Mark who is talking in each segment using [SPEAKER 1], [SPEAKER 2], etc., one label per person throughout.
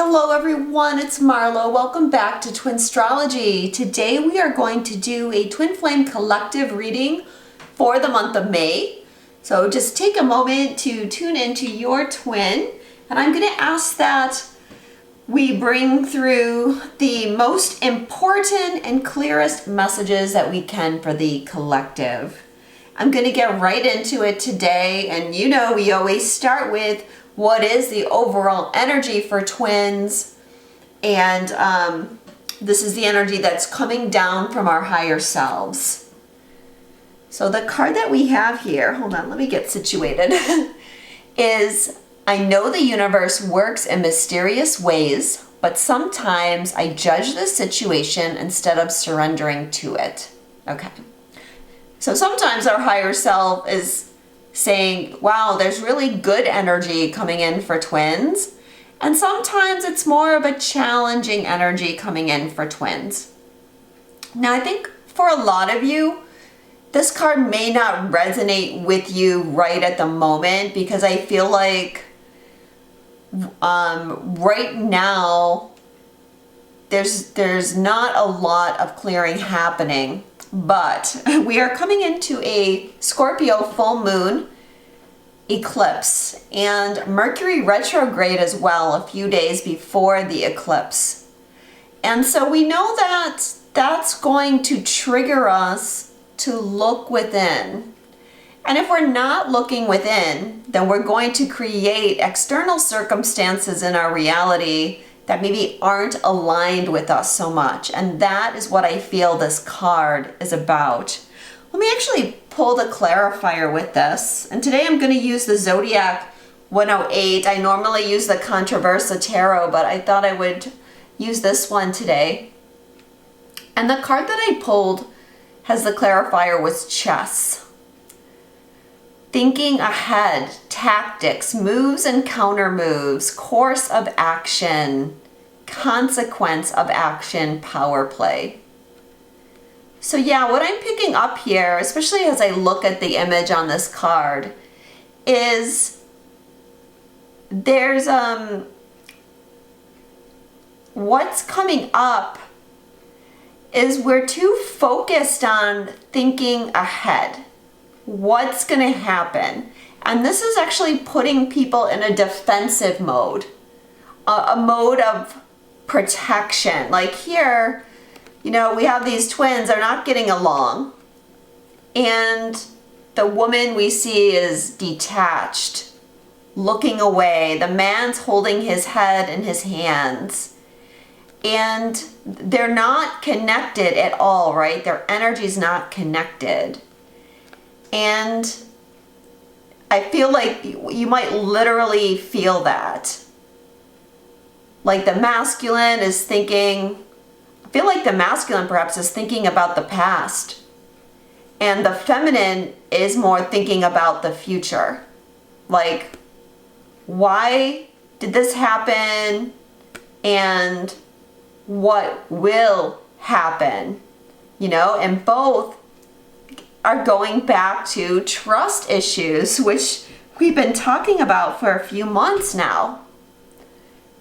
[SPEAKER 1] Hello everyone, it's Marla. Welcome back to Twinstrology. Today we are going to do a Twin Flame collective reading for the month of May. So just take a moment to tune into your twin, and I'm going to ask that we bring through the most important and clearest messages that we can for the collective. I'm going to get right into it today, and you know we always start with what is the overall energy for twins, and this is the energy that's coming down from our higher selves. So the card that we have here, hold on, let me get situated, is I know the universe works in mysterious ways, but sometimes I judge the situation instead of surrendering to it. Okay. So sometimes our higher self is saying, wow, there's really good energy coming in for twins. And sometimes it's more of a challenging energy coming in for twins. Now, I think for a lot of you, this card may not resonate with you right at the moment, because I feel like right now there's not a lot of clearing happening. But we are coming into a Scorpio full moon eclipse and Mercury retrograde as well a few days before the eclipse. And so we know that that's going to trigger us to look within. And if we're not looking within, then we're going to create external circumstances in our reality that maybe aren't aligned with us so much. And that is what I feel this card is about. Let me actually pull the clarifier with this. And today I'm going to use the Zodiac 108. I normally use the Controversa Tarot, but I thought I would use this one today. And the card that I pulled has the clarifier was chess. Thinking ahead, tactics, moves and counter moves, course of action, consequence of action, power play. So yeah, what I'm picking up here, especially as I look at the image on this card, is there's what's coming up is we're too focused on thinking ahead. What's going to happen? And this is actually putting people in a defensive mode, a mode of protection. Like here, you know, we have these twins, they're not getting along. And the woman we see is detached, looking away. The man's holding his head in his hands. And they're not connected at all, right? Their energy's not connected. And I feel like you might literally feel that. Like the masculine is thinking, I feel like the masculine perhaps is thinking about the past. And the feminine is more thinking about the future. Like, why did this happen? And what will happen? You know, and both are going back to trust issues, which we've been talking about for a few months now.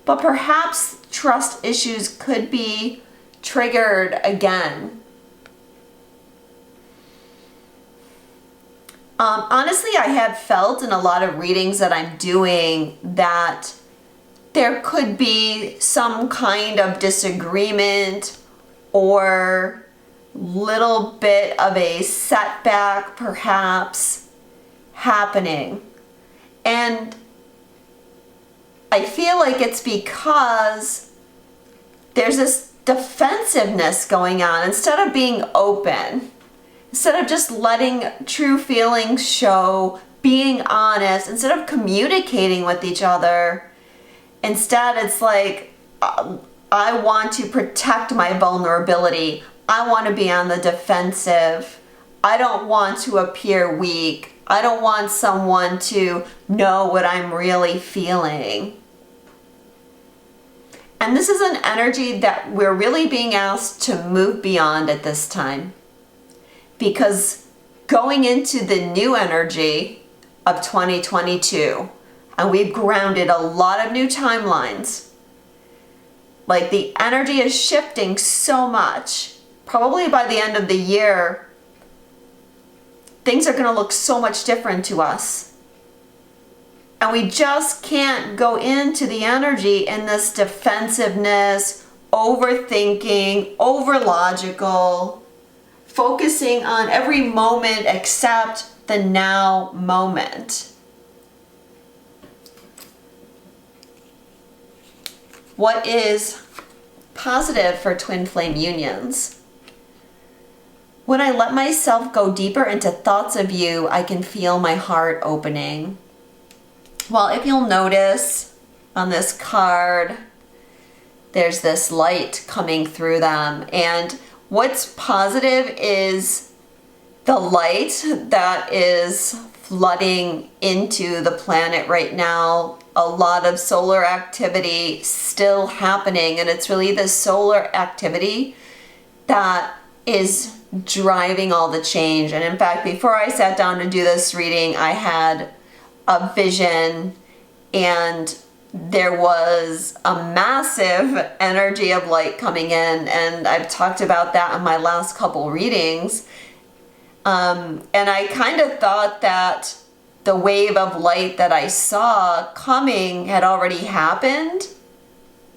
[SPEAKER 1] But perhaps trust issues could be triggered again. Honestly, I have felt in a lot of readings that I'm doing that there could be some kind of disagreement or little bit of a setback perhaps happening. And I feel like it's because there's this defensiveness going on instead of being open, instead of just letting true feelings show, being honest, instead of communicating with each other. Instead, it's like, I want to protect my vulnerability. I want to be on the defensive. I don't want to appear weak. I don't want someone to know what I'm really feeling. And this is an energy that we're really being asked to move beyond at this time. Because going into the new energy of 2022, and we've grounded a lot of new timelines, Like the energy is shifting so much. Probably by the end of the year, things are going to look so much different to us. And we just can't go into the energy in this defensiveness, overthinking, over logical, focusing on every moment except the now moment. What is positive for twin flame unions? When I let myself go deeper into thoughts of you, I can feel my heart opening. Well, if you'll notice on this card, there's this light coming through them. And what's positive is the light that is flooding into the planet right now. A lot of solar activity still happening, and it's really the solar activity that is driving all the change. And in fact, before I sat down to do this reading, I had a vision, and there was a massive energy of light coming in, and I've talked about that in my last couple readings. And I kind of thought that the wave of light that I saw coming had already happened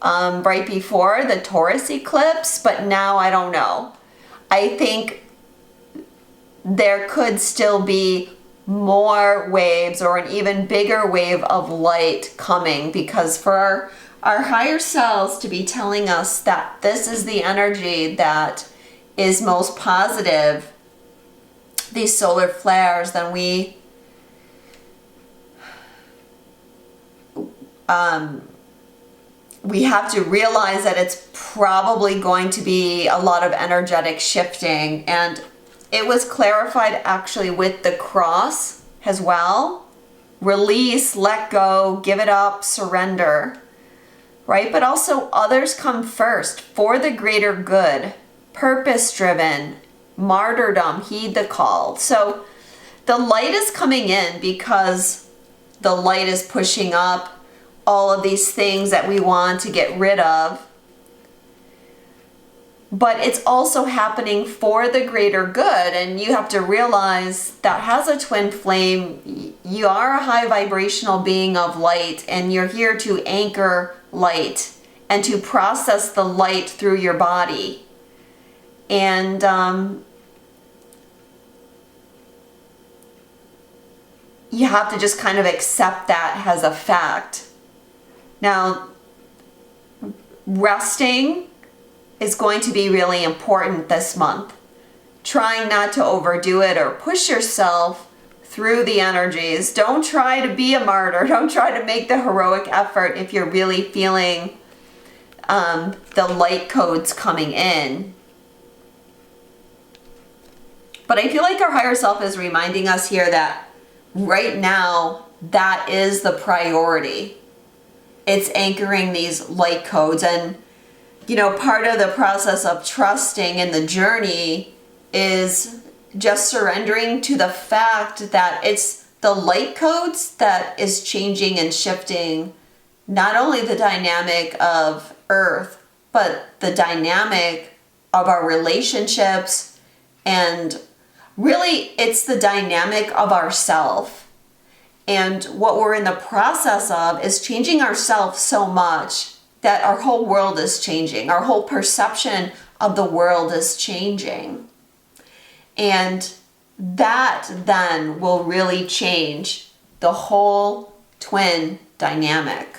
[SPEAKER 1] right before the Taurus eclipse, but now I don't know. I think there could still be more waves or an even bigger wave of light coming, because for our higher selves to be telling us that this is the energy that is most positive, these solar flares, then we have to realize that it's probably going to be a lot of energetic shifting. And it was clarified actually with the cross as well. Release, let go, give it up, surrender, right? But also others come first for the greater good, purpose-driven, martyrdom, heed the call. So the light is coming in because the light is pushing up all of these things that we want to get rid of. But it's also happening for the greater good, and you have to realize that as a twin flame, you are a high vibrational being of light, and you're here to anchor light and to process the light through your body. And you have to just kind of accept that as a fact. Now, resting is going to be really important this month. Trying not to overdo it or push yourself through the energies. Don't try to be a martyr. Don't try to make the heroic effort if you're really feeling the light codes coming in. But I feel like our higher self is reminding us here that right now, that is the priority. It's anchoring these light codes. And you know, part of the process of trusting in the journey is just surrendering to the fact that it's the light codes that is changing and shifting not only the dynamic of Earth, but the dynamic of our relationships, and really it's the dynamic of ourself. And what we're in the process of is changing ourselves so much that our whole world is changing. Our whole perception of the world is changing. And that then will really change the whole twin dynamic.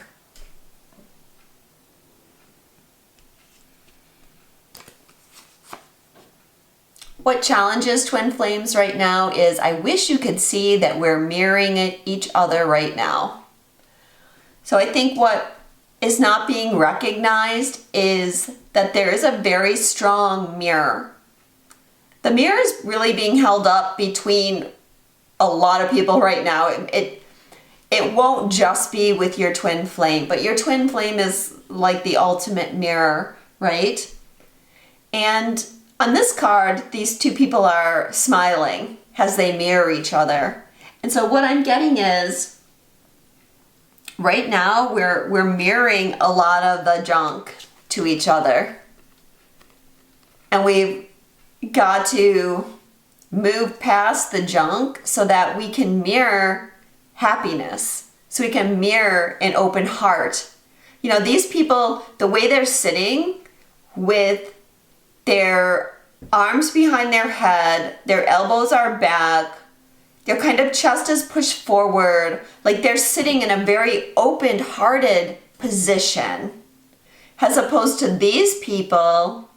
[SPEAKER 1] What challenges twin flames right now is I wish you could see that we're mirroring each other right now. So I think what is not being recognized is that there is a very strong mirror. The mirror is really being held up between a lot of people right now. It won't just be with your twin flame, but your twin flame is like the ultimate mirror, right? And on this card, these two people are smiling as they mirror each other. And so what I'm getting is, right now we're mirroring a lot of the junk to each other. And we've got to move past the junk so that we can mirror happiness, so we can mirror an open heart. You know, these people, the way they're sitting with their arms behind their head, their elbows are back, their kind of chest is pushed forward, like they're sitting in a very open-hearted position, as opposed to these people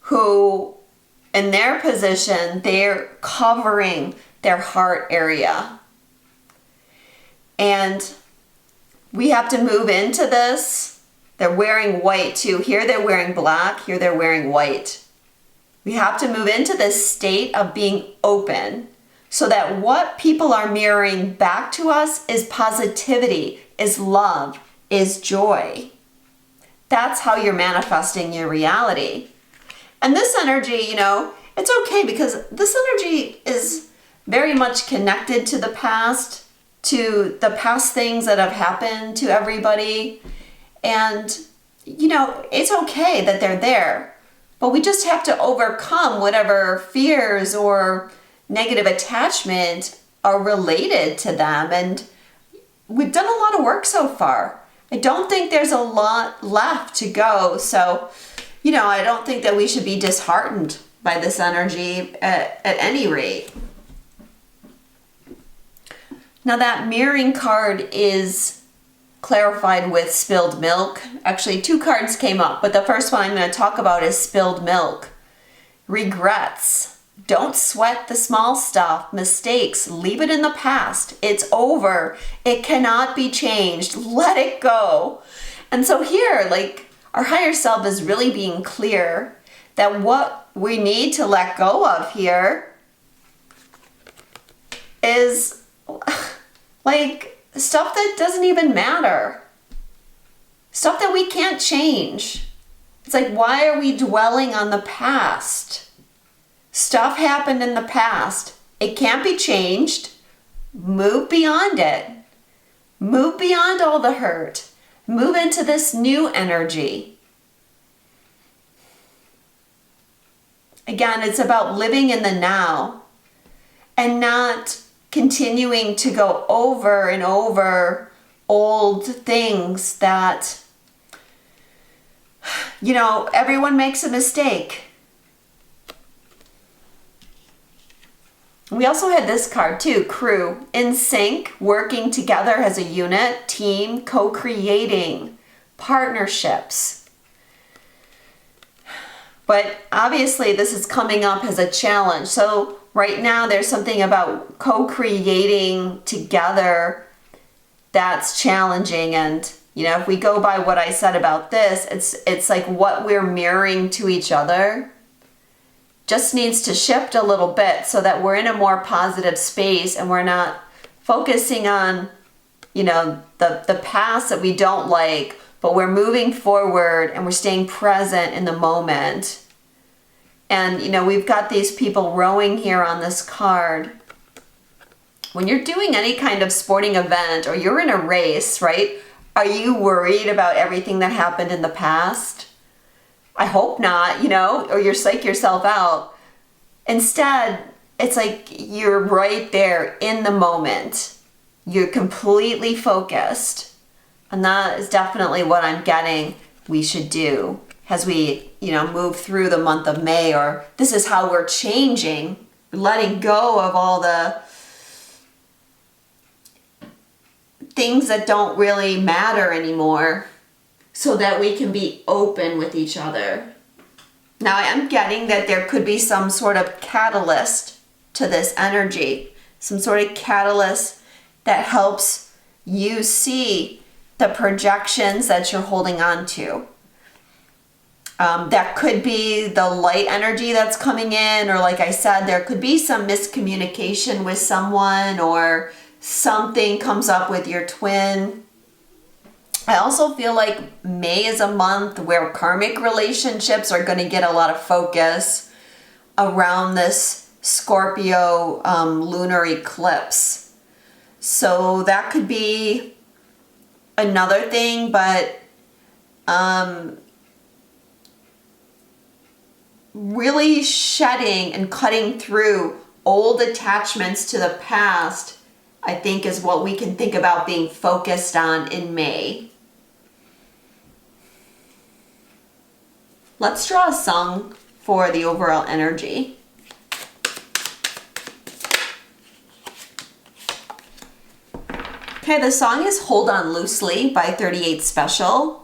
[SPEAKER 1] who, in their position, they're covering their heart area. And we have to move into this. They're wearing white too. Here they're wearing black, here they're wearing white. We have to move into this state of being open so that what people are mirroring back to us is positivity, is love, is joy. That's how you're manifesting your reality. And this energy, you know, it's okay because this energy is very much connected to the past things that have happened to everybody. And, you know, it's okay that they're there. But we just have to overcome whatever fears or negative attachment are related to them. And we've done a lot of work so far. I don't think there's a lot left to go. So, you know, I don't think that we should be disheartened by this energy at any rate. Now that mirroring card is clarified with spilled milk. Actually, 2 cards came up, but the first one I'm going to talk about is spilled milk. Regrets. Don't sweat the small stuff. Mistakes. Leave it in the past. It's over. It cannot be changed. Let it go. And so here, like, our higher self is really being clear that what we need to let go of here is like stuff that doesn't even matter. Stuff that we can't change. It's like, why are we dwelling on the past? Stuff happened in the past. It can't be changed. Move beyond it. Move beyond all the hurt. Move into this new energy. Again, it's about living in the now and not continuing to go over and over old things that, you know, everyone makes a mistake. We also had this card too, crew, in sync, working together as a unit, team, co-creating, partnerships. But obviously this is coming up as a challenge. So right now there's something about co-creating together that's challenging. And, you know, if we go by what I said about this, it's like what we're mirroring to each other just needs to shift a little bit so that we're in a more positive space and we're not focusing on, you know, the past that we don't like, but we're moving forward and we're staying present in the moment. And, you know, we've got these people rowing here on this card. When you're doing any kind of sporting event or you're in a race, right? Are you worried about everything that happened in the past? I hope not, you know, or you're psych yourself out. Instead, it's like you're right there in the moment. You're completely focused. And that is definitely what I'm getting we should do as we, you know, move through the month of May, or this is how we're changing, letting go of all the things that don't really matter anymore so that we can be open with each other. Now I am getting that there could be some sort of catalyst to this energy, some sort of catalyst that helps you see the projections that you're holding on to. That could be the light energy that's coming in, or like I said, there could be some miscommunication with someone, or something comes up with your twin. I also feel like May is a month where karmic relationships are going to get a lot of focus around this Scorpio lunar eclipse. So that could be another thing, but really shedding and cutting through old attachments to the past, I think, is what we can think about being focused on in May. Let's draw a song for the overall energy. Okay, the song is Hold On Loosely by 38 Special.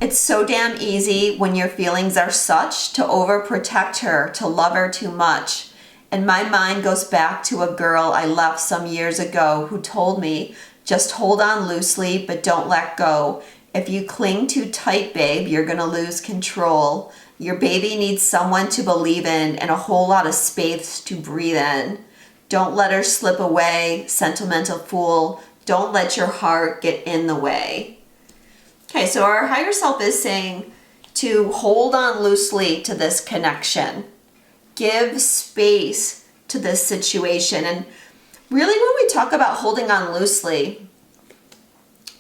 [SPEAKER 1] It's so damn easy when your feelings are such to overprotect her, to love her too much. And my mind goes back to a girl I left some years ago who told me, just hold on loosely, but don't let go. If you cling too tight, babe, you're gonna lose control. Your baby needs someone to believe in and a whole lot of space to breathe in. Don't let her slip away, sentimental fool. Don't let your heart get in the way. Okay, so our higher self is saying to hold on loosely to this connection. Give space to this situation. And really when we talk about holding on loosely,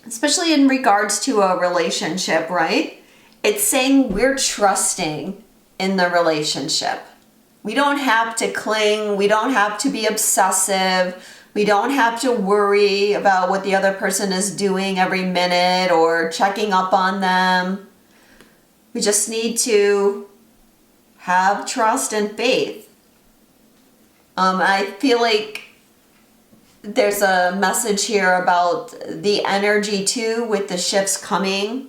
[SPEAKER 1] especially in regards to a relationship, right? It's saying we're trusting in the relationship. We don't have to cling. We don't have to be obsessive. We don't have to worry about what the other person is doing every minute or checking up on them. We just need to have trust and faith. I feel like there's a message here about the energy too with the shifts coming.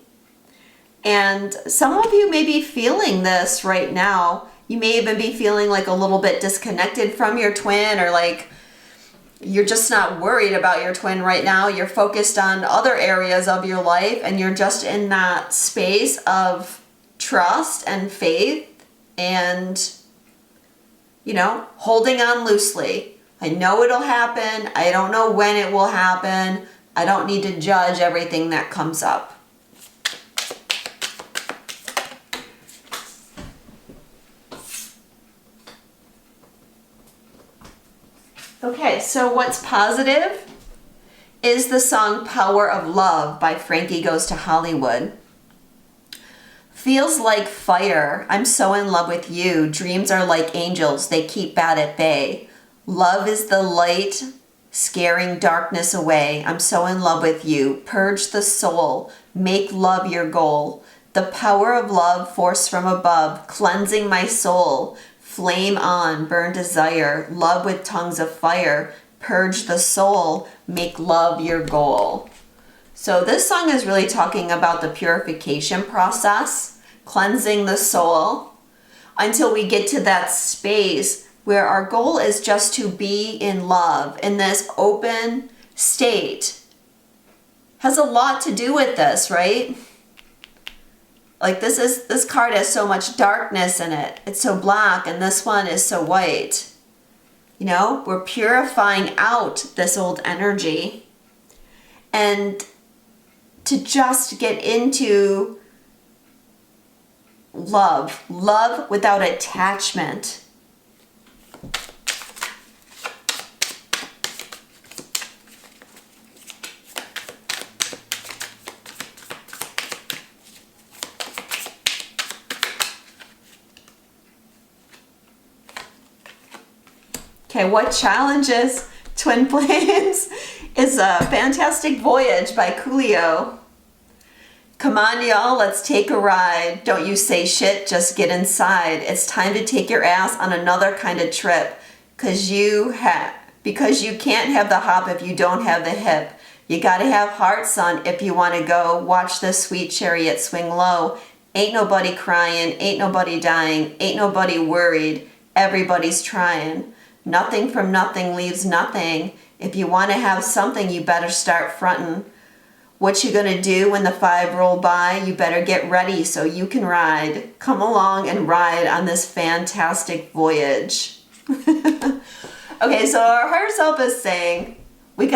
[SPEAKER 1] And some of you may be feeling this right now. You may even be feeling like a little bit disconnected from your twin, or like you're just not worried about your twin right now. You're focused on other areas of your life and you're just in that space of trust and faith and, you know, holding on loosely. I know it'll happen. I don't know when it will happen. I don't need to judge everything that comes up. Okay, so what's positive is the song Power of Love by Frankie Goes to Hollywood. Feels like fire. I'm so in love with you. Dreams are like angels. They keep bad at bay. Love is the light, scaring darkness away. I'm so in love with you. Purge the soul. Make love your goal. The power of love, force from above, cleansing my soul. Flame on, burn desire. Love with tongues of fire. Purge the soul. Make love your goal. So this song is really talking about the purification process, cleansing the soul until we get to that space where our goal is just to be in love in this open state. Has a lot to do with this, right? Like this card has so much darkness in it. It's so black, and this one is so white. You know, we're purifying out this old energy. And to just get into love without attachment. Okay, what challenges twin flames is a Fantastic Voyage by Coolio. Come on, y'all, let's take a ride. Don't you say shit, just get inside. It's time to take your ass on another kind of trip. Because you can't have the hop if you don't have the hip. You gotta have heart, son, if you want to go. Watch the sweet chariot swing low. Ain't nobody crying, ain't nobody dying, ain't nobody worried. Everybody's trying. Nothing from nothing leaves nothing. If you want to have something, you better start frontin'. What you gonna do when the 5 roll by? You better get ready so you can ride. Come along and ride on this fantastic voyage. Okay, so our higher self is saying, we're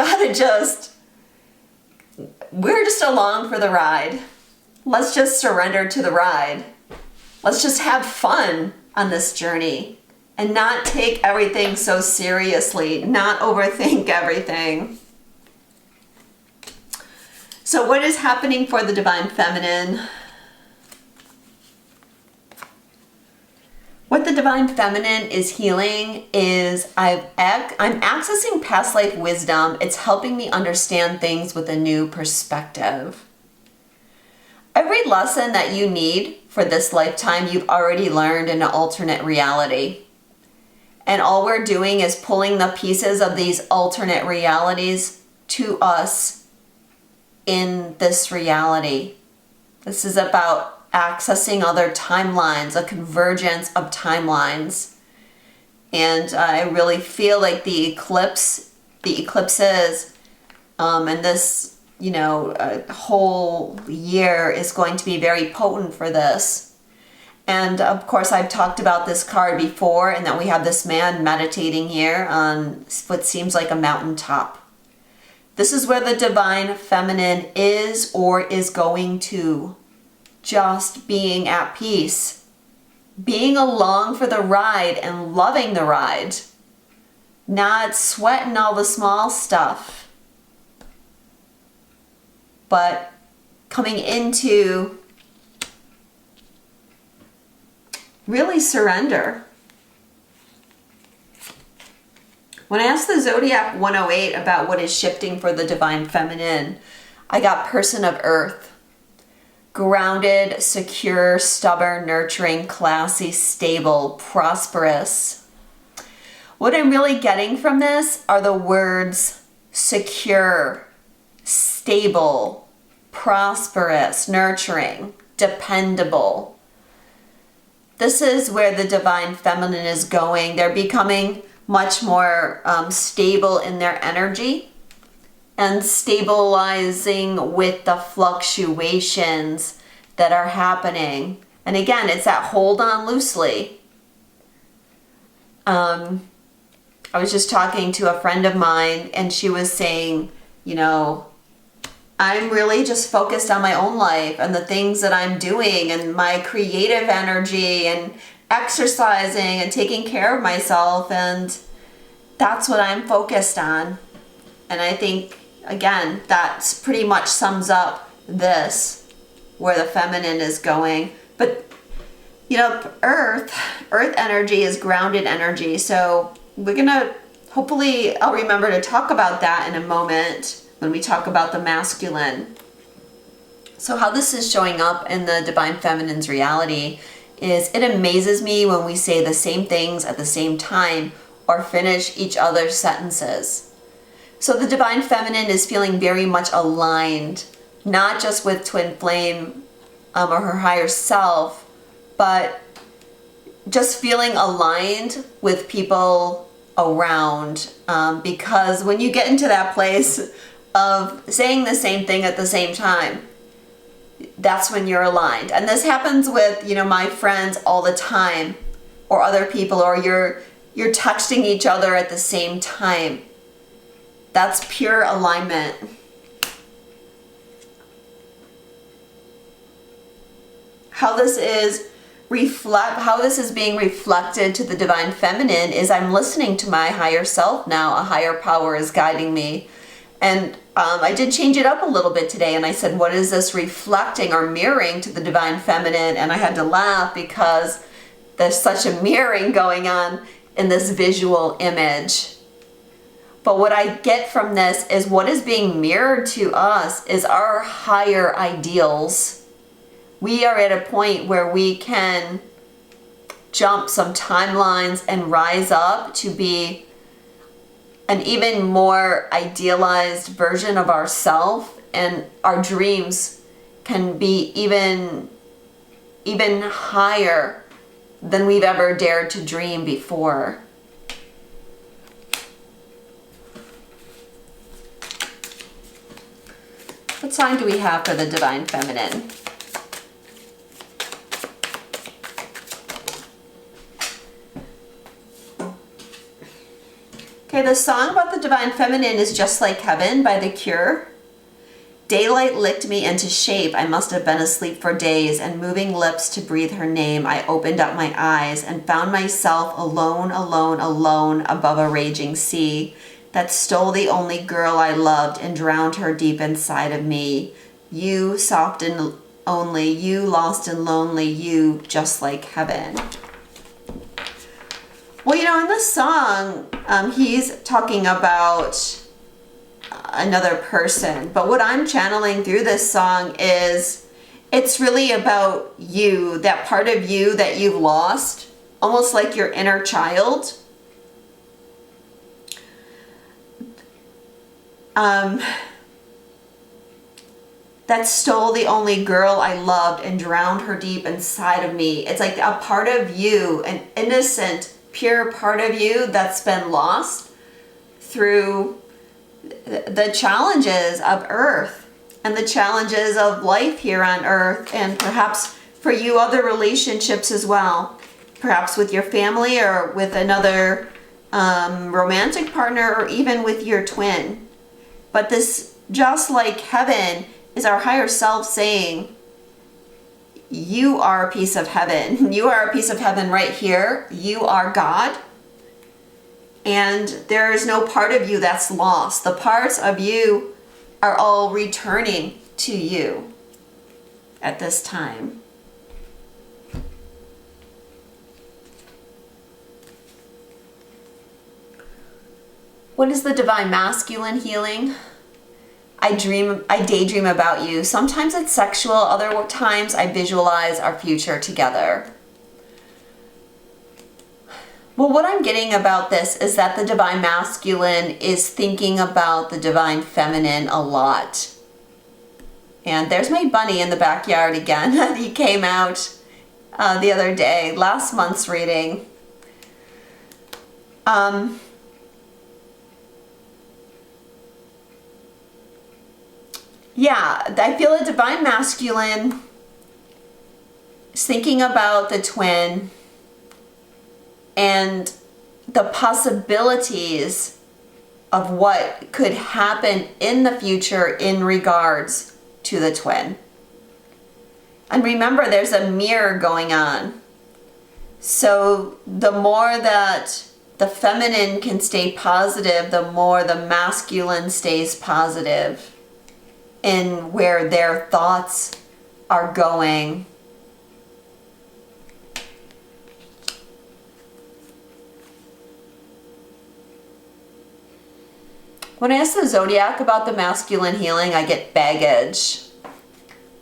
[SPEAKER 1] just along for the ride. Let's just surrender to the ride. Let's just have fun on this journey and not take everything so seriously, not overthink everything. So what is happening for the Divine Feminine? What the Divine Feminine is healing is I'm accessing past life wisdom. It's helping me understand things with a new perspective. Every lesson that you need for this lifetime, you've already learned in an alternate reality. And all we're doing is pulling the pieces of these alternate realities to us in this reality. This is about accessing other timelines, a convergence of timelines. And I really feel like the eclipses, and this, whole year is going to be very potent for this. And of course, I've talked about this card before, and that we have this man meditating here on what seems like a mountaintop. This is where the Divine Feminine is or is going to. Just being at peace, being along for the ride and loving the ride, not sweating all the small stuff, but coming into really surrender. When I asked the Zodiac 108 about what is shifting for the Divine Feminine, I got Person of Earth. Grounded, secure, stubborn, nurturing, classy, stable, prosperous. What I'm really getting from this are the words secure, stable, prosperous, nurturing, dependable. This is where the Divine Feminine is going. They're becoming much more stable in their energy and stabilizing with the fluctuations that are happening. And again, it's that hold on loosely. I was just talking to a friend of mine, and she was saying, I'm really just focused on my own life and the things that I'm doing and my creative energy and exercising and taking care of myself, and that's what I'm focused on. And I think, again, that's pretty much sums up this, where the feminine is going. But, earth energy is grounded energy. So we're going to, hopefully I'll remember to talk about that in a moment when we talk about the masculine. So how this is showing up in the Divine Feminine's reality is it amazes me when we say the same things at the same time or finish each other's sentences. So the Divine Feminine is feeling very much aligned, not just with Twin Flame or her higher self, but just feeling aligned with people around. Because when you get into that place of saying the same thing at the same time, that's when you're aligned. And this happens with, my friends all the time, or other people, or you're texting each other at the same time. That's pure alignment. How this is being reflected to the Divine Feminine is I'm listening to my higher self now. A higher power is guiding me. And I did change it up a little bit today, and I said, what is this reflecting or mirroring to the Divine Feminine? And I had to laugh because there's such a mirroring going on in this visual image. But what I get from this is what is being mirrored to us is our higher ideals. We are at a point where we can jump some timelines and rise up to be an even more idealized version of ourselves, and our dreams can be even higher than we've ever dared to dream before. What sign do we have for the Divine Feminine? Okay, the song about the Divine Feminine is Just Like Heaven by The Cure. Daylight licked me into shape. I must have been asleep for days, and moving lips to breathe her name. I opened up my eyes and found myself alone, alone, alone above a raging sea that stole the only girl I loved and drowned her deep inside of me. You, soft and only, you, lost and lonely, you, just like heaven. Well, you know, in this song, he's talking about another person, but what I'm channeling through this song is it's really about you, that part of you that you've lost, almost like your inner child. That stole the only girl I loved and drowned her deep inside of me. It's like a part of you, an innocent, pure part of you that's been lost through the challenges of Earth and the challenges of life here on Earth, and perhaps for you other relationships as well, perhaps with your family or with another romantic partner or even with your twin. But this, just like heaven, is our higher self saying, you are a piece of heaven. You are a piece of heaven right here. You are God. And there is no part of you that's lost. The parts of you are all returning to you at this time. What is the divine masculine healing? I daydream about you. Sometimes it's sexual, other times I visualize our future together. Well, what I'm getting about this is that the divine masculine is thinking about the divine feminine a lot. And there's my bunny in the backyard again. He came out the other day, last month's reading. Yeah, I feel a divine masculine is thinking about the twin and the possibilities of what could happen in the future in regards to the twin. And remember, there's a mirror going on. So the more that the feminine can stay positive, the more the masculine stays positive in where their thoughts are going. When I ask the zodiac about the masculine healing, I get baggage,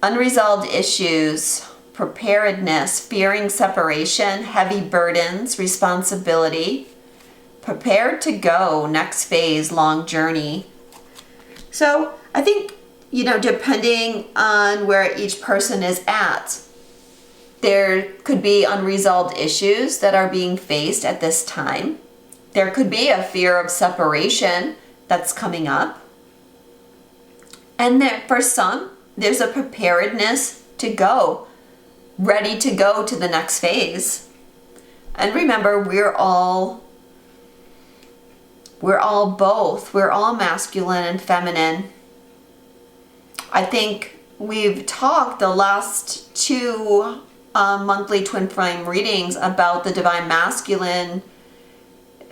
[SPEAKER 1] unresolved issues, preparedness, fearing separation, heavy burdens, responsibility, prepared to go, next phase, long journey. So I think, you know, depending on where each person is at, there could be unresolved issues that are being faced at this time. There could be a fear of separation that's coming up. And there, for some, there's a preparedness to go, ready to go to the next phase. And remember, we're all both. We're all masculine and feminine. I think we've talked the last two monthly twin flame readings about the divine masculine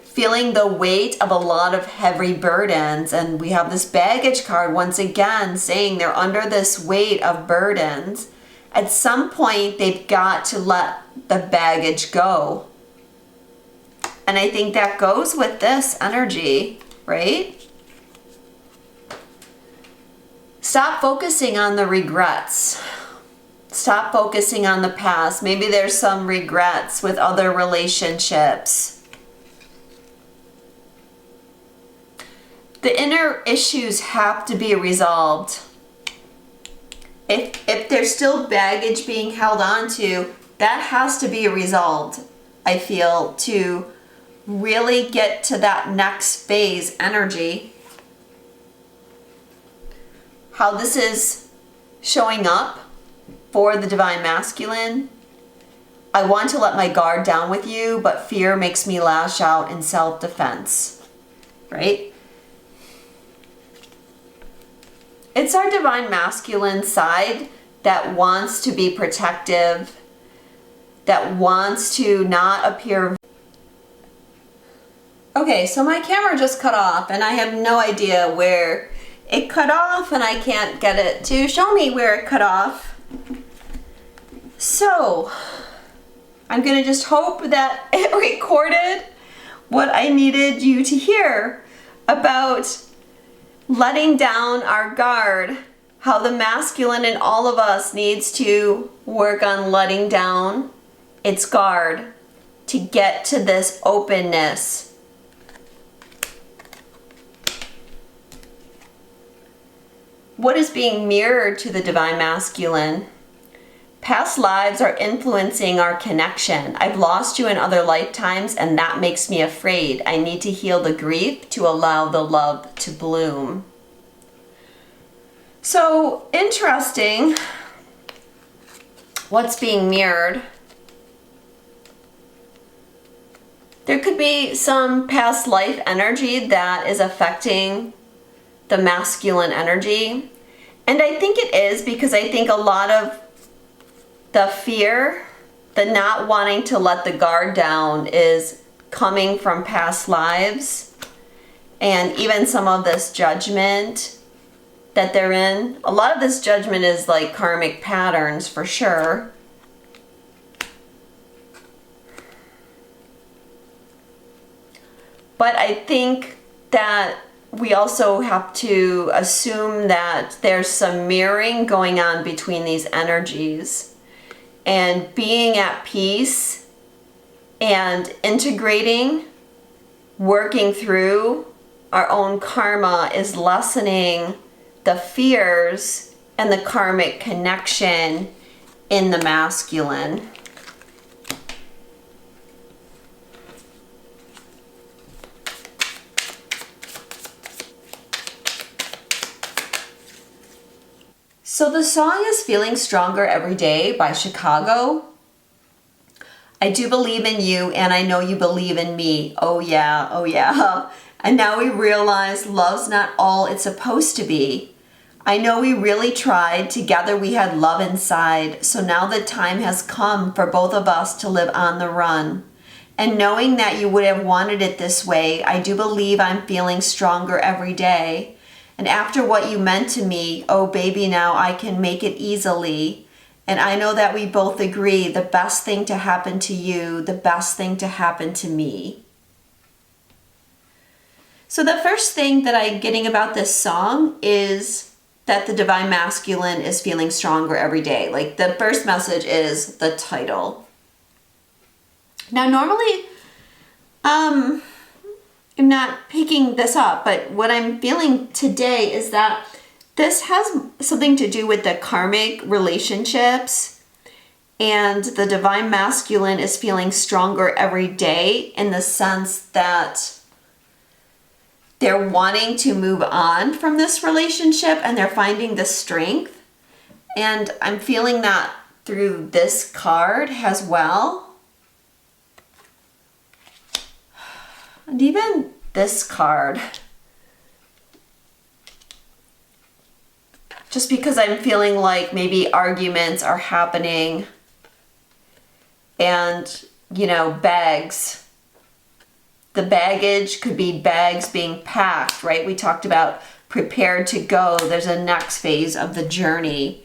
[SPEAKER 1] feeling the weight of a lot of heavy burdens. And we have this baggage card once again saying they're under this weight of burdens. At some point, they've got to let the baggage go. And I think that goes with this energy, right? Stop focusing on the regrets. Stop focusing on the past. Maybe there's some regrets with other relationships. The inner issues have to be resolved. If there's still baggage being held on to, that has to be resolved, I feel, to really get to that next phase energy. How this is showing up for the divine masculine. I want to let my guard down with you, but fear makes me lash out in self-defense, right? It's our divine masculine side that wants to be protective, that wants to not appear. Okay, so my camera just cut off and I have no idea where it cut off, and I can't get it to show me where it cut off. So I'm gonna just hope that it recorded what I needed you to hear about letting down our guard, how the masculine in all of us needs to work on letting down its guard to get to this openness. What is being mirrored to the divine masculine? Past lives are influencing our connection. I've lost you in other lifetimes, and that makes me afraid. I need to heal the grief to allow the love to bloom. So interesting. What's being mirrored? There could be some past life energy that is affecting the masculine energy. And I think it is because I think a lot of the fear, the not wanting to let the guard down is coming from past lives, and even some of this judgment that they're in. A lot of this judgment is like karmic patterns for sure. But I think that we also have to assume that there's some mirroring going on between these energies. And being at peace and integrating, working through our own karma is lessening the fears and the karmic connection in the masculine. So the song is Feeling Stronger Every Day by Chicago. I do believe in you, and I know you believe in me. Oh yeah, oh yeah. And now we realize love's not all it's supposed to be. I know we really tried. Together we had love inside. So now the time has come for both of us to live on the run. And knowing that you would have wanted it this way, I do believe I'm feeling stronger every day. And after what you meant to me, oh baby, now I can make it easily. And I know that we both agree the best thing to happen to you, the best thing to happen to me. So the first thing that I'm getting about this song is that the divine masculine is feeling stronger every day. Like the first message is the title. Now normally, I'm not picking this up, but what I'm feeling today is that this has something to do with the karmic relationships, and the divine masculine is feeling stronger every day in the sense that they're wanting to move on from this relationship and they're finding the strength. And I'm feeling that through this card as well. And even this card. Just because I'm feeling like maybe arguments are happening and, bags. The baggage could be bags being packed, right? We talked about prepared to go. There's a next phase of the journey.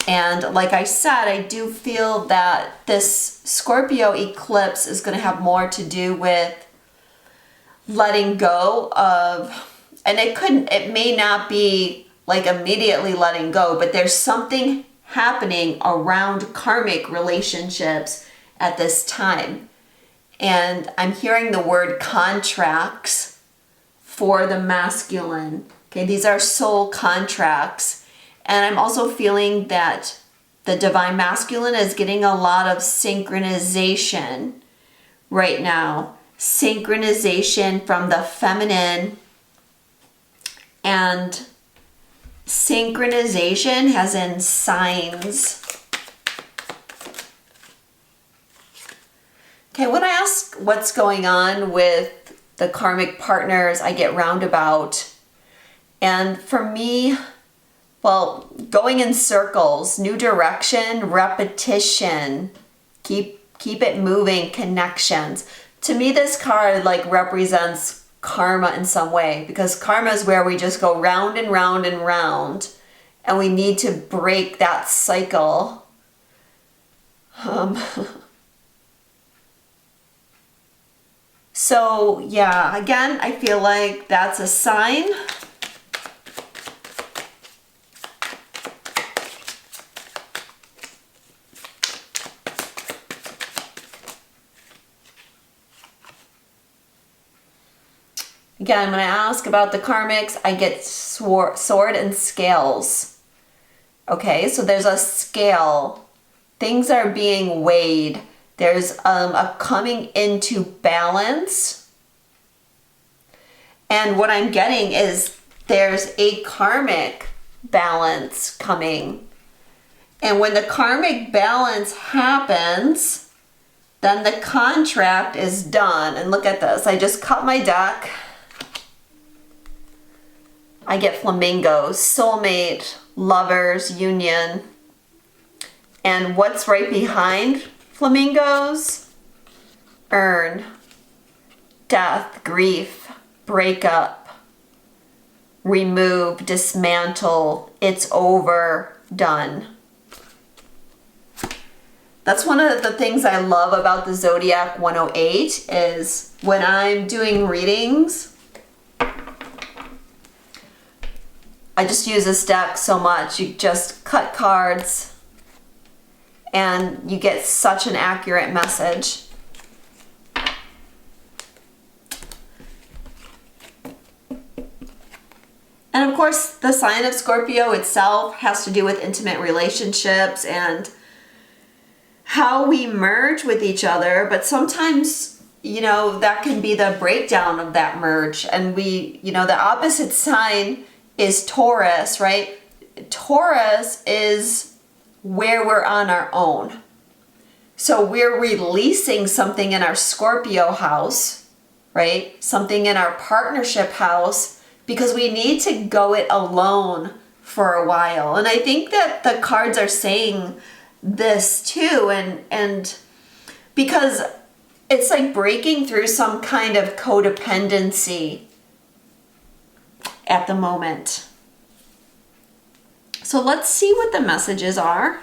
[SPEAKER 1] And like I said, I do feel that this Scorpio eclipse is going to have more to do with letting go of, and it may not be like immediately letting go, but there's something happening around karmic relationships at this time. And I'm hearing the word contracts for the masculine. Okay, these are soul contracts. And I'm also feeling that the divine masculine is getting a lot of synchronization right now. Synchronization from the feminine, and synchronization as in signs. Okay, when I ask what's going on with the karmic partners, I get roundabout. And for me, well, going in circles, new direction, repetition, keep it moving, connections. To me, this card represents karma in some way, because karma is where we just go round and round and round, and we need to break that cycle. So yeah, again, I feel like that's a sign. Again, when I ask about the karmics, I get sword and scales. Okay, so there's a scale. Things are being weighed. There's a coming into balance. And what I'm getting is there's a karmic balance coming. And when the karmic balance happens, then the contract is done. And look at this. I just cut my deck. I get flamingos, soulmate, lovers, union. And what's right behind flamingos? Urn, death, grief, breakup, remove, dismantle, it's over, done. That's one of the things I love about the Zodiac 108 is when I'm doing readings, I just use this deck so much. You just cut cards and you get such an accurate message. And of course, the sign of Scorpio itself has to do with intimate relationships and how we merge with each other. But sometimes, you know, that can be the breakdown of that merge. And we, you know, the opposite sign is Taurus, right? Taurus is where we're on our own. So we're releasing something in our Scorpio house, right? Something in our partnership house because we need to go it alone for a while. And I think that the cards are saying this too, and because it's like breaking through some kind of codependency at the moment. So let's see what the messages are.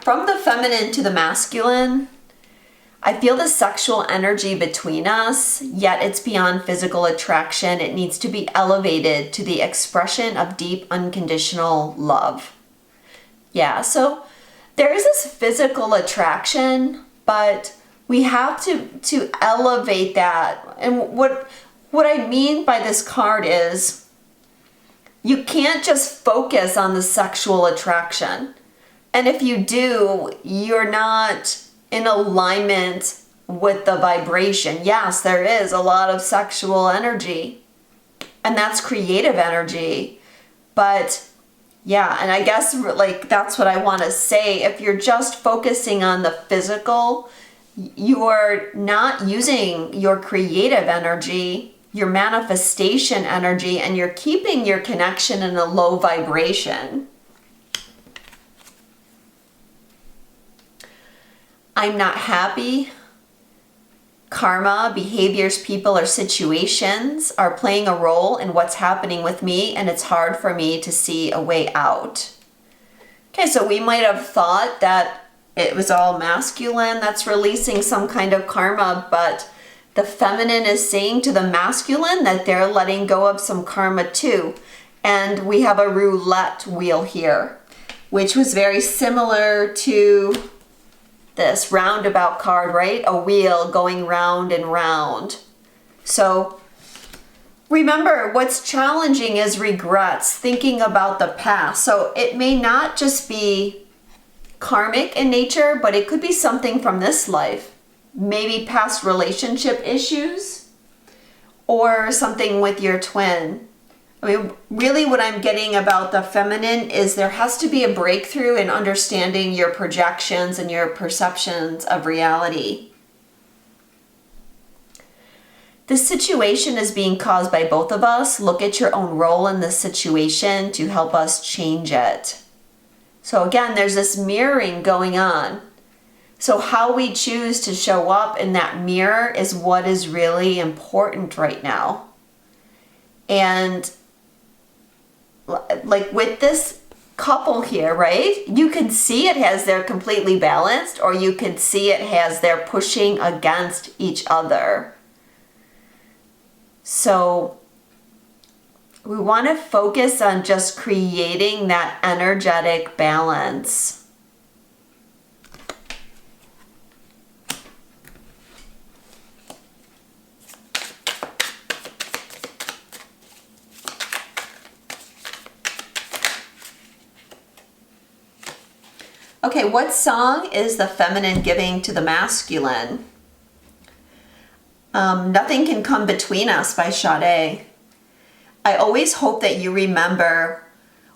[SPEAKER 1] From the feminine to the masculine, I feel the sexual energy between us, yet it's beyond physical attraction. It needs to be elevated to the expression of deep, unconditional love. Yeah, so there is this physical attraction, but we have to elevate that. And what I mean by this card is you can't just focus on the sexual attraction. And if you do, you're not in alignment with the vibration. Yes, there is a lot of sexual energy, and that's creative energy. But yeah, and I guess like that's what I want to say. If you're just focusing on the physical, you are not using your creative energy, your manifestation energy, and you're keeping your connection in a low vibration. I'm not happy. Karma, behaviors, people, or situations are playing a role in what's happening with me, and it's hard for me to see a way out. Okay, so we might have thought that it was all masculine that's releasing some kind of karma, but the feminine is saying to the masculine that they're letting go of some karma too. And we have a roulette wheel here, which was very similar to this roundabout card, right? A wheel going round and round. So remember, what's challenging is regrets, thinking about the past. So it may not just be karmic in nature, but it could be something from this life. Maybe past relationship issues or something with your twin. I mean, really what I'm getting about the feminine is there has to be a breakthrough in understanding your projections and your perceptions of reality. This situation is being caused by both of us. Look at your own role in this situation to help us change it. So again, there's this mirroring going on. So how we choose to show up in that mirror is what is really important right now. And like with this couple here, right? You can see it as they're completely balanced, or you can see it as they're pushing against each other. So we want to focus on just creating that energetic balance. Okay, what song is the feminine giving to the masculine? Nothing Can Come Between Us by Sade. I always hope that you remember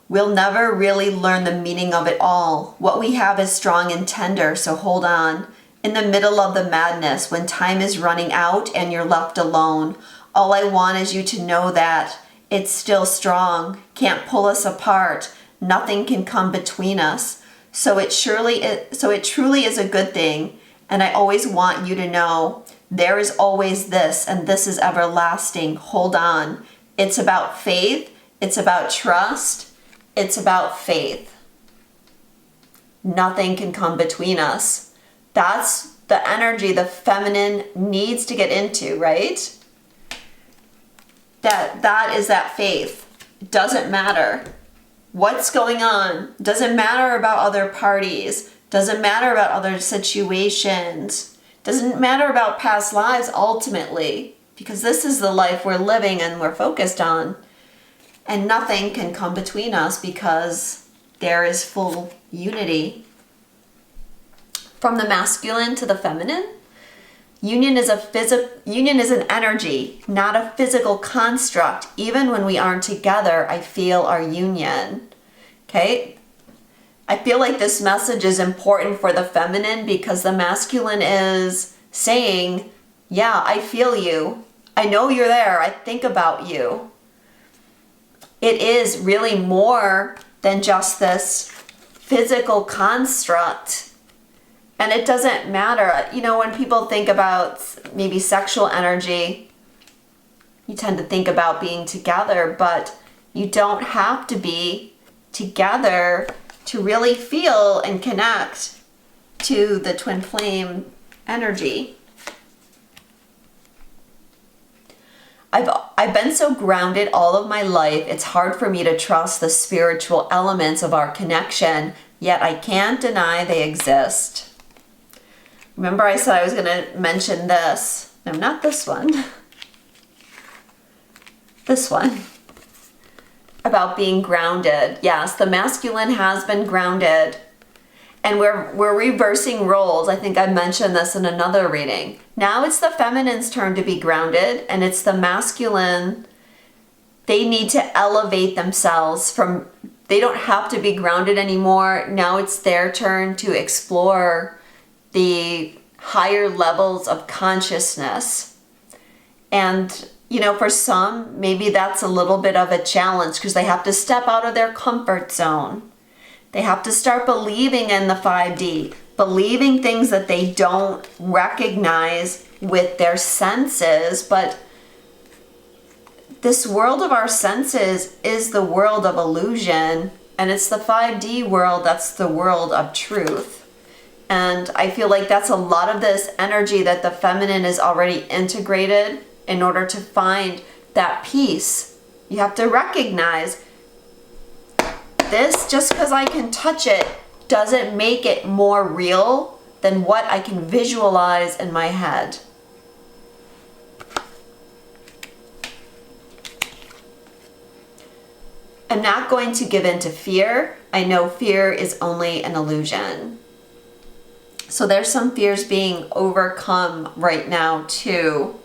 [SPEAKER 1] we'll never really learn the meaning of it all. What we have is strong and tender, so hold on. In the middle of the madness, when time is running out and you're left alone, all I want is you to know that it's still strong, can't pull us apart, nothing can come between us. So it truly is a good thing, and I always want you to know there is always this, and this is everlasting. Hold on. It's about faith. It's about trust. It's about faith. Nothing can come between us. That's the energy the feminine needs to get into, right? That is that faith. It doesn't matter what's going on. Doesn't matter about other parties. Doesn't matter about other situations. Doesn't matter about past lives ultimately, because this is the life we're living and we're focused on. And nothing can come between us because there is full unity. From the masculine to the feminine, union is an energy, not a physical construct. Even when we aren't together, I feel our union. Okay? I feel like this message is important for the feminine because the masculine is saying, yeah, I feel you. I know you're there. I think about you. It is really more than just this physical construct. And it doesn't matter. You know, when people think about maybe sexual energy, you tend to think about being together, but you don't have to be together to really feel and connect to the twin flame energy. I've been so grounded all of my life, it's hard for me to trust the spiritual elements of our connection, yet I can't deny they exist. Remember I said I was going to mention this. No, not this one. This one. About being grounded. Yes, the masculine has been grounded. And we're reversing roles. I think I mentioned this in another reading. Now it's the feminine's turn to be grounded, and it's the masculine. They need to elevate themselves from, they don't have to be grounded anymore. Now it's their turn to explore the higher levels of consciousness. And, you know, for some, maybe that's a little bit of a challenge because they have to step out of their comfort zone. They have to start believing in the 5D, believing things that they don't recognize with their senses. But this world of our senses is the world of illusion, and it's the 5D world that's the world of truth. And I feel like that's a lot of this energy that the feminine is already integrated in order to find that peace. You have to recognize this, just because I can touch it doesn't make it more real than what I can visualize in my head. I'm not going to give in to fear. I know fear is only an illusion. So there's some fears being overcome right now too.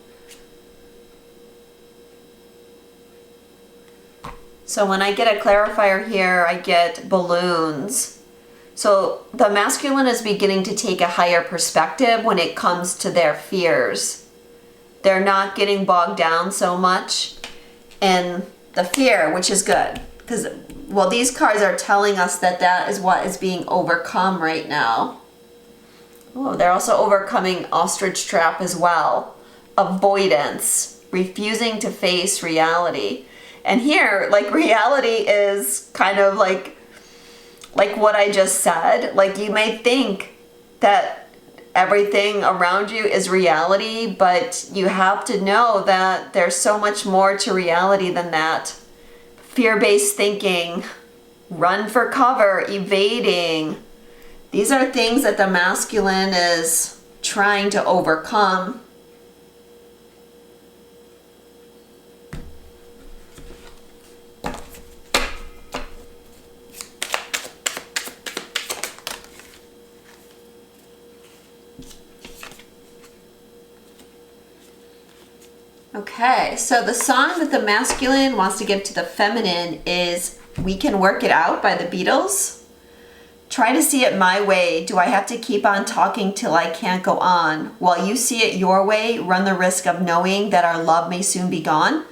[SPEAKER 1] So when I get a clarifier here, I get balloons. So the masculine is beginning to take a higher perspective when it comes to their fears. They're not getting bogged down so much in the fear, which is good. Because, well, these cards are telling us that that is what is being overcome right now. Oh, they're also overcoming ostrich trap as well. Avoidance, refusing to face reality. And here, like, reality is kind of like what I just said. Like, you may think that everything around you is reality, but you have to know that there's so much more to reality than that. Fear-based thinking, run for cover, evading. These are things that the masculine is trying to overcome. Okay, so the song that the masculine wants to give to the feminine is We Can Work It Out by the Beatles. Try to see it my way. Do I have to keep on talking till I can't go on? While you see it your way, run the risk of knowing that our love may soon be gone.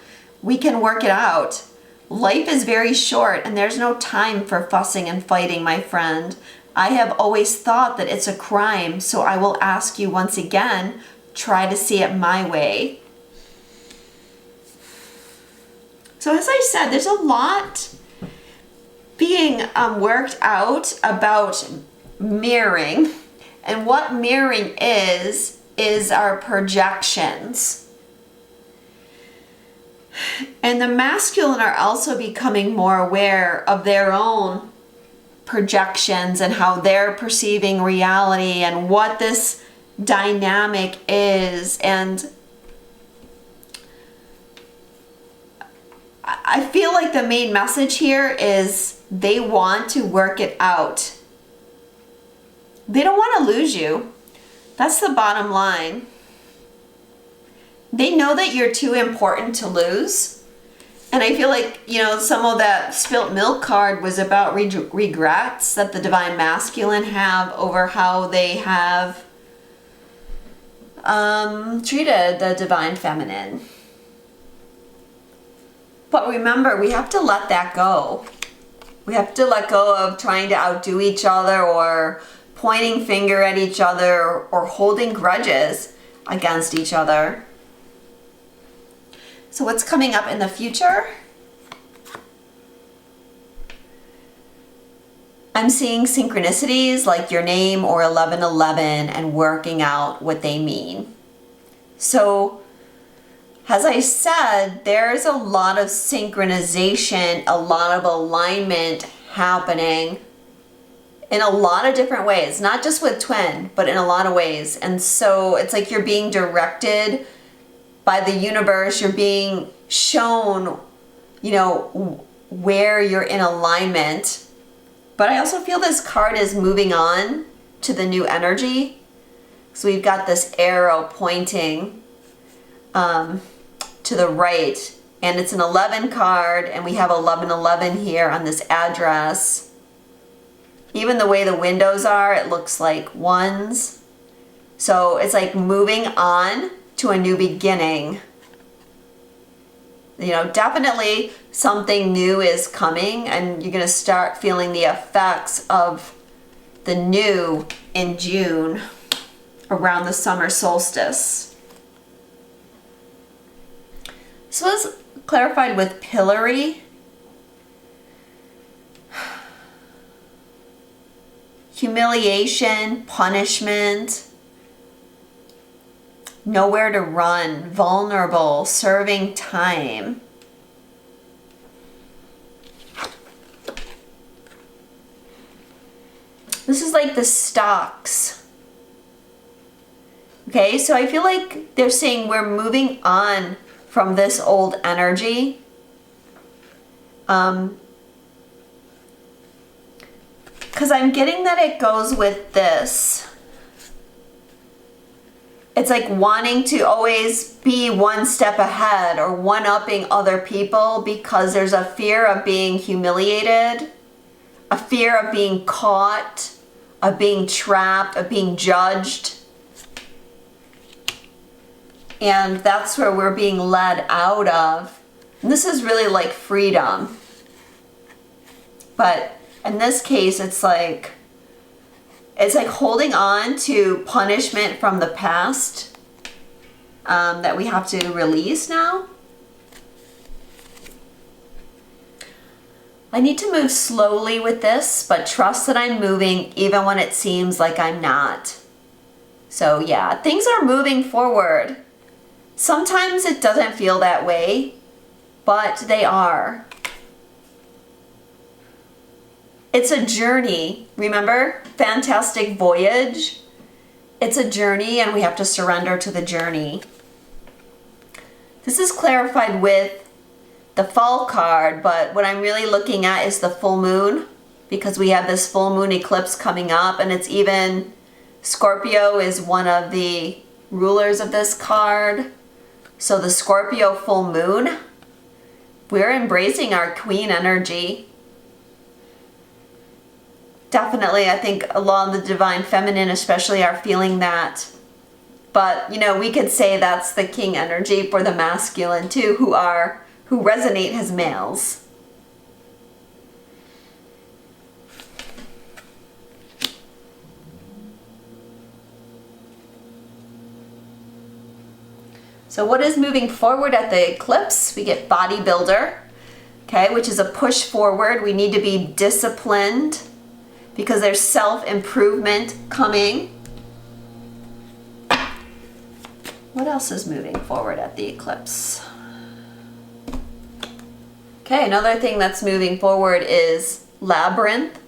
[SPEAKER 1] We can work it out. Life is very short and there's no time for fussing and fighting, my friend. I have always thought that it's a crime, so I will ask you once again, try to see it my way. So as I said, there's a lot being worked out about mirroring. And what mirroring is our projections. And the masculine are also becoming more aware of their own projections and how they're perceiving reality and what this dynamic is. And I feel like the main message here is they want to work it out. They don't want to lose you. That's the bottom line. They know that you're too important to lose. And I feel like, some of that spilt milk card was about regrets that the divine masculine have over how they have treated the divine feminine. But remember, we have to let that go. We have to let go of trying to outdo each other or pointing finger at each other or holding grudges against each other. So what's coming up in the future? I'm seeing synchronicities like your name or 1111 and working out what they mean. So as I said, there's a lot of synchronization, a lot of alignment happening in a lot of different ways, not just with twin, but in a lot of ways. And so it's like you're being directed by the universe, you're being shown, where you're in alignment. But I also feel this card is moving on to the new energy. So we've got this arrow pointing to the right, and it's an 11 card, and we have 1111 here on this address. Even the way the windows are, it looks like ones. So it's like moving on to a new beginning. Definitely something new is coming, and you're going to start feeling the effects of the new in June around the summer solstice. This was clarified with pillory. Humiliation, punishment, nowhere to run, vulnerable, serving time. This is like the stocks. Okay, so I feel like they're saying we're moving on from this old energy. Because I'm getting that it goes with this. It's like wanting to always be one step ahead or one-upping other people because there's a fear of being humiliated, a fear of being caught, of being trapped, of being judged. And that's where we're being led out of. And this is really like freedom. But in this case, it's like holding on to punishment from the past that we have to release now. I need to move slowly with this, but trust that I'm moving even when it seems like I'm not. So yeah, things are moving forward. Sometimes it doesn't feel that way, but they are. It's a journey. Remember? Fantastic voyage. It's a journey and we have to surrender to the journey. This is clarified with the fall card, but what I'm really looking at is the full moon, because we have this full moon eclipse coming up, and it's even Scorpio is one of the rulers of this card. So the Scorpio full moon, we're embracing our queen energy. Definitely, I think along the divine feminine especially are feeling that. But, you know, we could say that's the king energy for the masculine too, who resonate as males. So what is moving forward at the eclipse? We get bodybuilder, okay, which is a push forward. We need to be disciplined because there's self-improvement coming. What else is moving forward at the eclipse? Okay, another thing that's moving forward is labyrinth.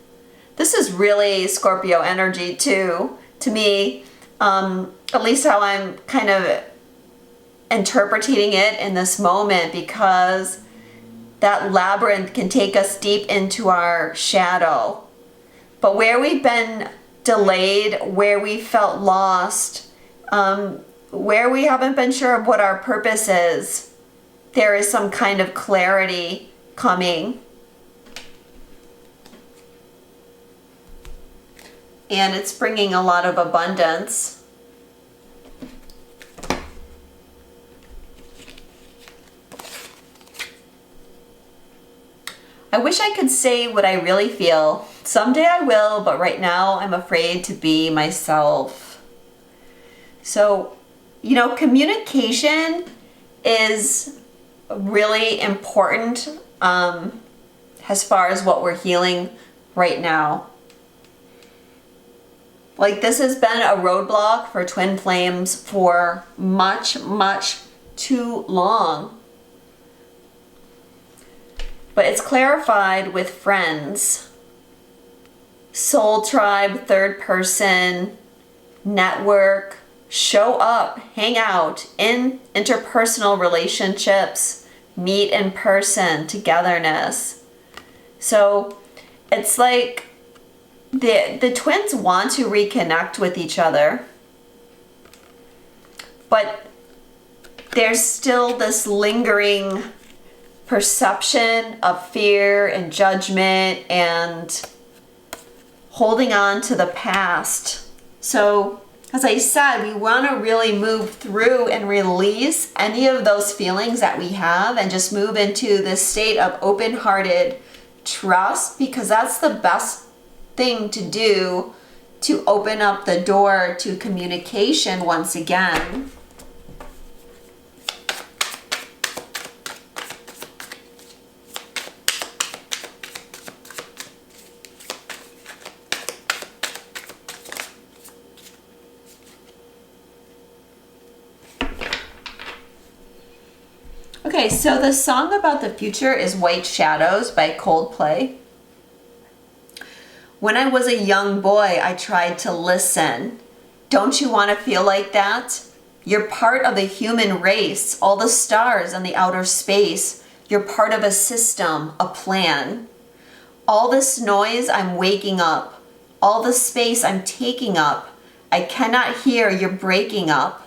[SPEAKER 1] This is really Scorpio energy too, to me, at least how I'm kind of interpreting it in this moment, because that labyrinth can take us deep into our shadow. But where we've been delayed, where we felt lost, where we haven't been sure of what our purpose is, there is some kind of clarity coming. And it's bringing a lot of abundance. I wish I could say what I really feel. Someday I will, but right now I'm afraid to be myself. So, you know, communication is really important as far as what we're healing right now. Like, this has been a roadblock for twin flames for much, much too long. But it's clarified with friends, soul tribe, third person, network, show up, hang out in interpersonal relationships, meet in person, togetherness. So it's like the twins want to reconnect with each other, but there's still this lingering perception of fear and judgment and holding on to the past. So, as I said, we want to really move through and release any of those feelings that we have and just move into this state of open-hearted trust, because that's the best thing to do to open up the door to communication once again. Okay, so the song about the future is White Shadows by Coldplay. When I was a young boy, I tried to listen. Don't you want to feel like that? You're part of the human race, all the stars and the outer space. You're part of a system, a plan. All this noise, I'm waking up. All the space I'm taking up. I cannot hear, you're breaking up.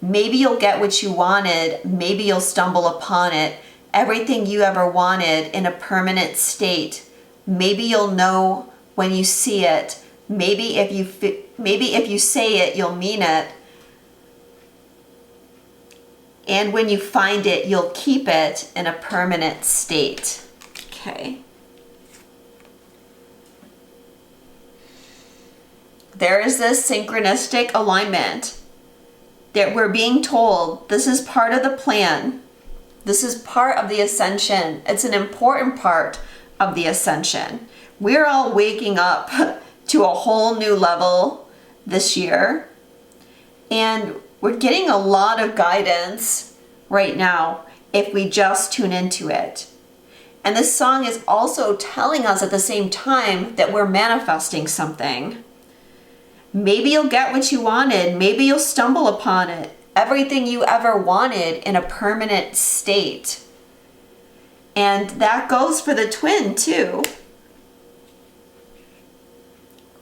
[SPEAKER 1] Maybe you'll get what you wanted. Maybe you'll stumble upon it. Everything you ever wanted in a permanent state. Maybe you'll know when you see it. Maybe if you say it, you'll mean it. And when you find it, you'll keep it in a permanent state. Okay. There is this synchronistic alignment that we're being told this is part of the plan. This is part of the ascension. It's an important part of the ascension. We're all waking up to a whole new level this year. And we're getting a lot of guidance right now if we just tune into it. And this song is also telling us at the same time that we're manifesting something. Maybe you'll get what you wanted. Maybe you'll stumble upon it. Everything you ever wanted in a permanent state. And that goes for the twin too.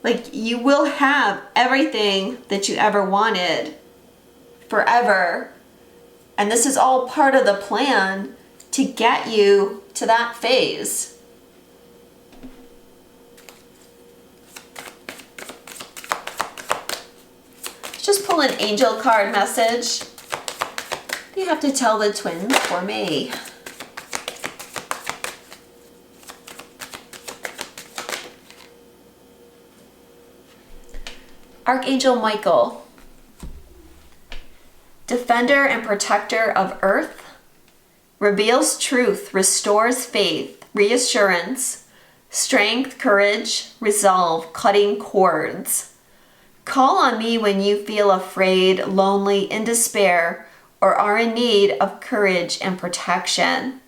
[SPEAKER 1] Like, you will have everything that you ever wanted forever. And this is all part of the plan to get you to that phase. Just pull an angel card message. You have to tell the twins for me. Archangel Michael, defender and protector of earth, reveals truth, restores faith, reassurance, strength, courage, resolve, cutting cords. Call on me when you feel afraid, lonely, in despair, or are in need of courage and protection.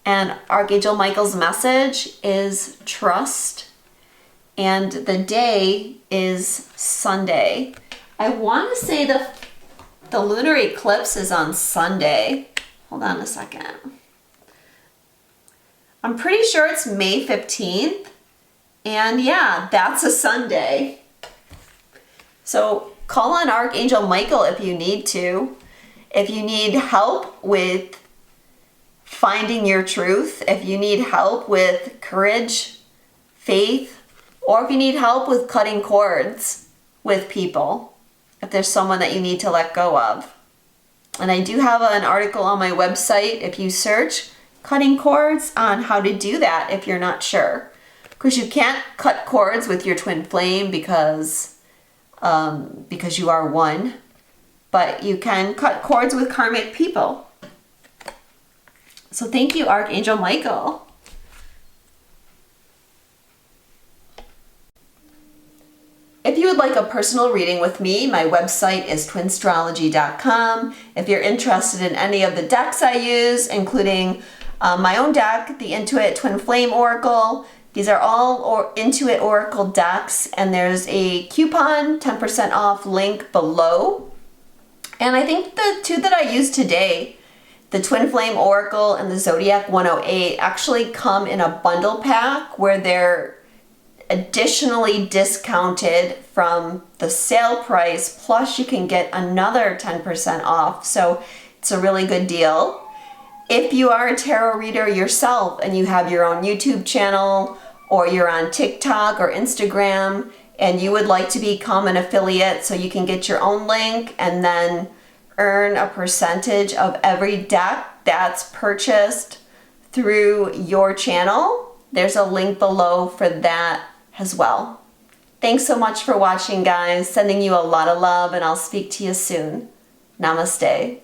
[SPEAKER 1] And Archangel Michael's message is trust. And the day is Sunday. I want to say the lunar eclipse is on Sunday. Hold on a second. I'm pretty sure it's May 15th. And yeah, that's a Sunday. So call on Archangel Michael if you need to. If you need help with finding your truth, if you need help with courage, faith, or if you need help with cutting cords with people, if there's someone that you need to let go of. And I do have an article on my website, if you search cutting cords, on how to do that if you're not sure. Because you can't cut cords with your twin flame because you are one. But you can cut cords with karmic people. So thank you, Archangel Michael. If you would like a personal reading with me, my website is twinstrology.com. If you're interested in any of the decks I use, including my own deck, the Intuit Twin Flame Oracle, these are all Intuit Oracle decks, and there's a coupon 10% off link below. And I think the two that I use today, the Twin Flame Oracle and the Zodiac 108, actually come in a bundle pack where they're additionally discounted from the sale price, plus you can get another 10% off. So it's a really good deal. If you are a tarot reader yourself and you have your own YouTube channel, or you're on TikTok or Instagram and you would like to become an affiliate so you can get your own link and then earn a percentage of every deck that's purchased through your channel, there's a link below for that as well. Thanks so much for watching, guys. Sending you a lot of love, and I'll speak to you soon. Namaste.